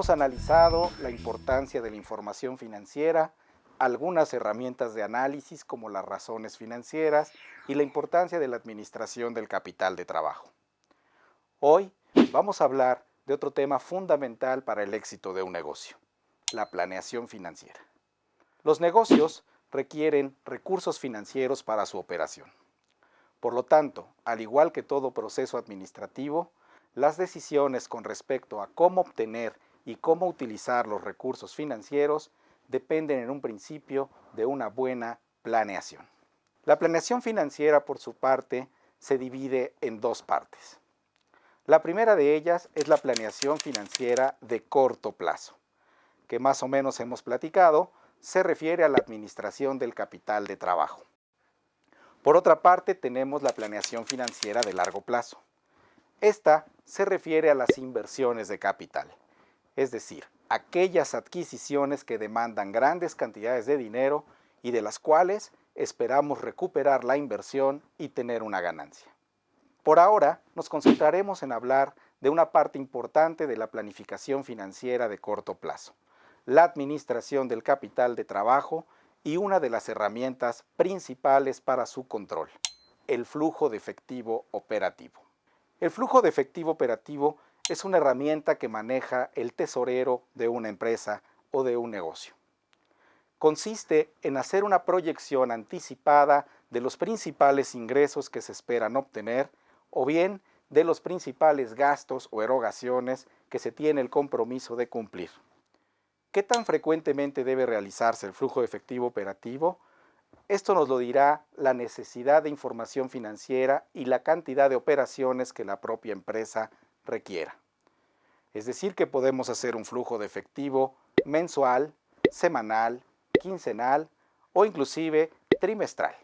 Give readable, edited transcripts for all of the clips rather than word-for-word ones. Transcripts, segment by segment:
Hemos analizado la importancia de la información financiera, algunas herramientas de análisis como las razones financieras y la importancia de la administración del capital de trabajo. Hoy vamos a hablar de otro tema fundamental para el éxito de un negocio, la planeación financiera. Los negocios requieren recursos financieros para su operación. Por lo tanto, al igual que todo proceso administrativo, las decisiones con respecto a cómo obtener y cómo utilizar los recursos financieros dependen en un principio de una buena planeación. La planeación financiera, por su parte, se divide en dos partes. La primera de ellas es la planeación financiera de corto plazo, que más o menos hemos platicado, se refiere a la administración del capital de trabajo. Por otra parte, tenemos la planeación financiera de largo plazo. Esta se refiere a las inversiones de capital, es decir, aquellas adquisiciones que demandan grandes cantidades de dinero y de las cuales esperamos recuperar la inversión y tener una ganancia. Por ahora, nos concentraremos en hablar de una parte importante de la planificación financiera de corto plazo, la administración del capital de trabajo y una de las herramientas principales para su control, el flujo de efectivo operativo. El flujo de efectivo operativo es una herramienta que maneja el tesorero de una empresa o de un negocio. Consiste en hacer una proyección anticipada de los principales ingresos que se esperan obtener o bien de los principales gastos o erogaciones que se tiene el compromiso de cumplir. ¿Qué tan frecuentemente debe realizarse el flujo de efectivo operativo? Esto nos lo dirá la necesidad de información financiera y la cantidad de operaciones que la propia empresa requiera. Es decir, que podemos hacer un flujo de efectivo mensual, semanal, quincenal o inclusive trimestral.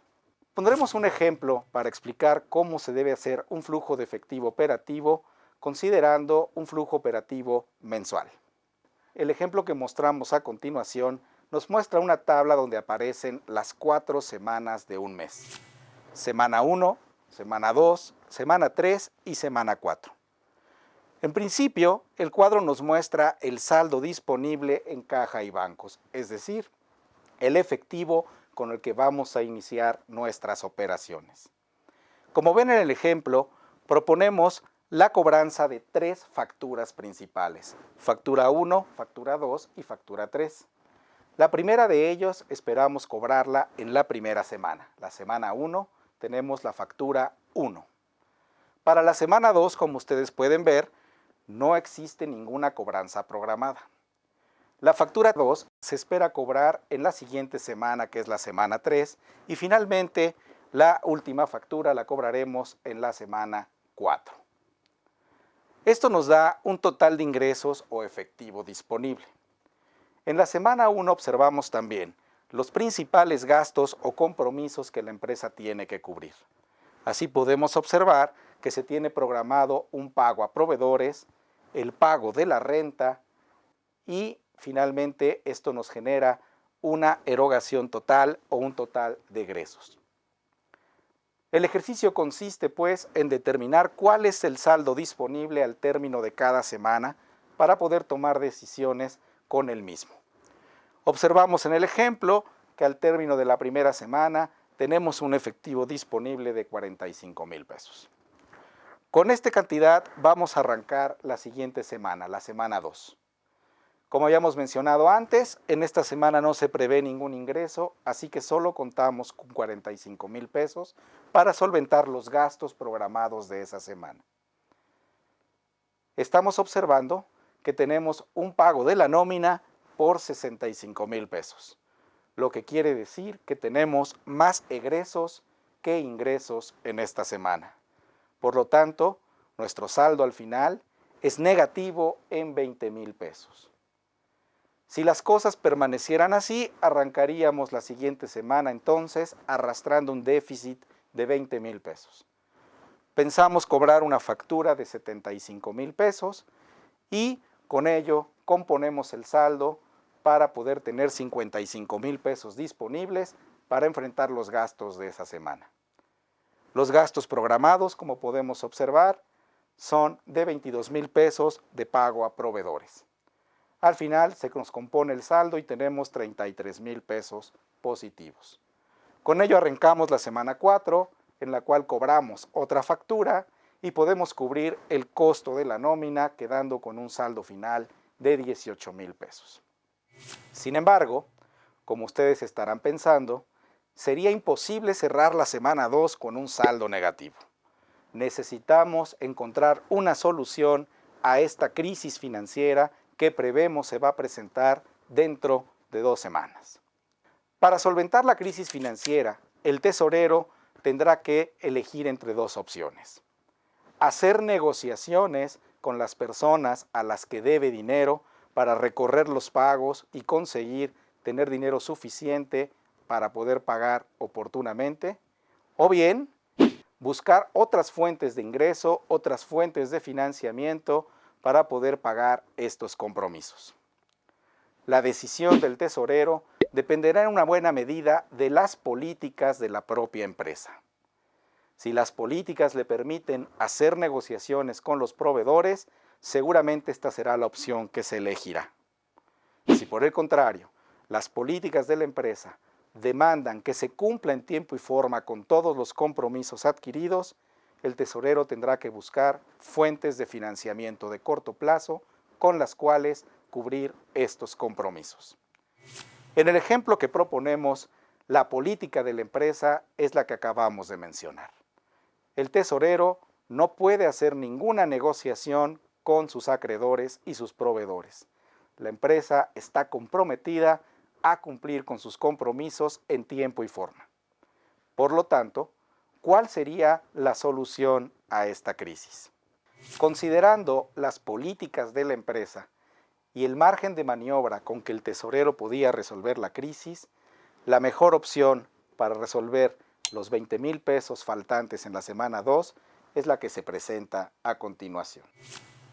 Pondremos un ejemplo para explicar cómo se debe hacer un flujo de efectivo operativo considerando un flujo operativo mensual. El ejemplo que mostramos a continuación nos muestra una tabla donde aparecen las 4 semanas de un mes. Semana 1, semana 2, semana 3 y semana 4. En principio, el cuadro nos muestra el saldo disponible en caja y bancos, es decir, el efectivo con el que vamos a iniciar nuestras operaciones. Como ven en el ejemplo, proponemos la cobranza de 3 facturas principales, factura 1, factura 2 y factura 3. La primera de ellos esperamos cobrarla en la primera semana. La semana 1 tenemos la factura 1. Para la semana 2, como ustedes pueden ver, no existe ninguna cobranza programada. La factura 2 se espera cobrar en la siguiente semana, que es la semana 3, y finalmente la última factura la cobraremos en la semana 4. Esto nos da un total de ingresos o efectivo disponible. En la semana 1 observamos también los principales gastos o compromisos que la empresa tiene que cubrir. Así podemos observar que se tiene programado un pago a proveedores, el pago de la renta y finalmente esto nos genera una erogación total o un total de egresos. El ejercicio consiste pues en determinar cuál es el saldo disponible al término de cada semana para poder tomar decisiones con el mismo. Observamos en el ejemplo que al término de la primera semana tenemos un efectivo disponible de 45,000 pesos. Con esta cantidad vamos a arrancar la siguiente semana, la semana 2. Como habíamos mencionado antes, en esta semana no se prevé ningún ingreso, así que solo contamos con 45,000 pesos para solventar los gastos programados de esa semana. Estamos observando que tenemos un pago de la nómina por 65,000 pesos, lo que quiere decir que tenemos más egresos que ingresos en esta semana. Por lo tanto, nuestro saldo al final es negativo en 20,000 pesos. Si las cosas permanecieran así, arrancaríamos la siguiente semana entonces arrastrando un déficit de 20,000 pesos. Pensamos cobrar una factura de 75,000 pesos y con ello componemos el saldo para poder tener 55,000 pesos disponibles para enfrentar los gastos de esa semana. Los gastos programados, como podemos observar, son de 22,000 pesos de pago a proveedores. Al final se nos compone el saldo y tenemos 33,000 pesos positivos. Con ello arrancamos la semana 4, en la cual cobramos otra factura y podemos cubrir el costo de la nómina, quedando con un saldo final de 18,000 pesos. Sin embargo, como ustedes estarán pensando, sería imposible cerrar la semana 2 con un saldo negativo. Necesitamos encontrar una solución a esta crisis financiera que prevemos se va a presentar dentro de 2 semanas. Para solventar la crisis financiera, el tesorero tendrá que elegir entre 2 opciones. Hacer negociaciones con las personas a las que debe dinero para recorrer los pagos y conseguir tener dinero suficiente para poder pagar oportunamente, o bien buscar otras fuentes de ingreso, otras fuentes de financiamiento para poder pagar estos compromisos. La decisión del tesorero dependerá en una buena medida de las políticas de la propia empresa. Si las políticas le permiten hacer negociaciones con los proveedores, seguramente esta será la opción que se elegirá. Si por el contrario, las políticas de la empresa demandan que se cumpla en tiempo y forma con todos los compromisos adquiridos, el tesorero tendrá que buscar fuentes de financiamiento de corto plazo con las cuales cubrir estos compromisos. En el ejemplo que proponemos, la política de la empresa es la que acabamos de mencionar. El tesorero no puede hacer ninguna negociación con sus acreedores y sus proveedores. La empresa está comprometida a cumplir con sus compromisos en tiempo y forma. Por lo tanto, ¿cuál sería la solución a esta crisis? Considerando las políticas de la empresa y el margen de maniobra con que el tesorero podía resolver la crisis, la mejor opción para resolver los 20,000 pesos faltantes en la semana 2 es la que se presenta a continuación.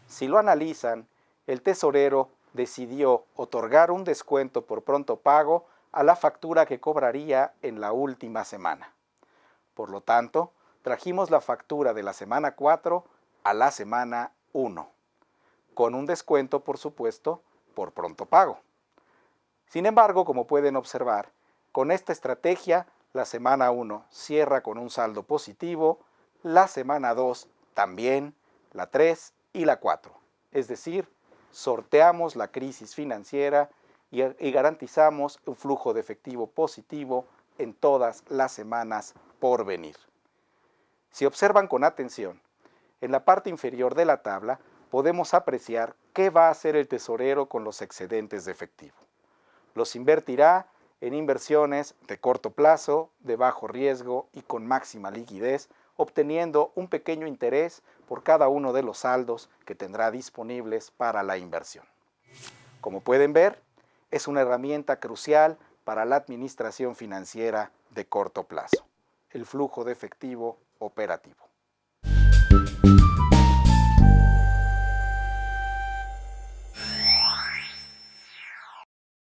Si lo analizan, el tesorero decidió otorgar un descuento por pronto pago a la factura que cobraría en la última semana. Por lo tanto, trajimos la factura de la semana 4 a la semana 1, con un descuento, por supuesto, por pronto pago. Sin embargo, como pueden observar, con esta estrategia, la semana 1 cierra con un saldo positivo, la semana 2 también, la 3 y la 4. Es decir, sorteamos la crisis financiera y garantizamos un flujo de efectivo positivo en todas las semanas por venir. Si observan con atención, en la parte inferior de la tabla podemos apreciar qué va a hacer el tesorero con los excedentes de efectivo. Los invertirá en inversiones de corto plazo, de bajo riesgo y con máxima liquidez, obteniendo un pequeño interés por cada uno de los saldos que tendrá disponibles para la inversión. Como pueden ver, es una herramienta crucial para la administración financiera de corto plazo, el flujo de efectivo operativo.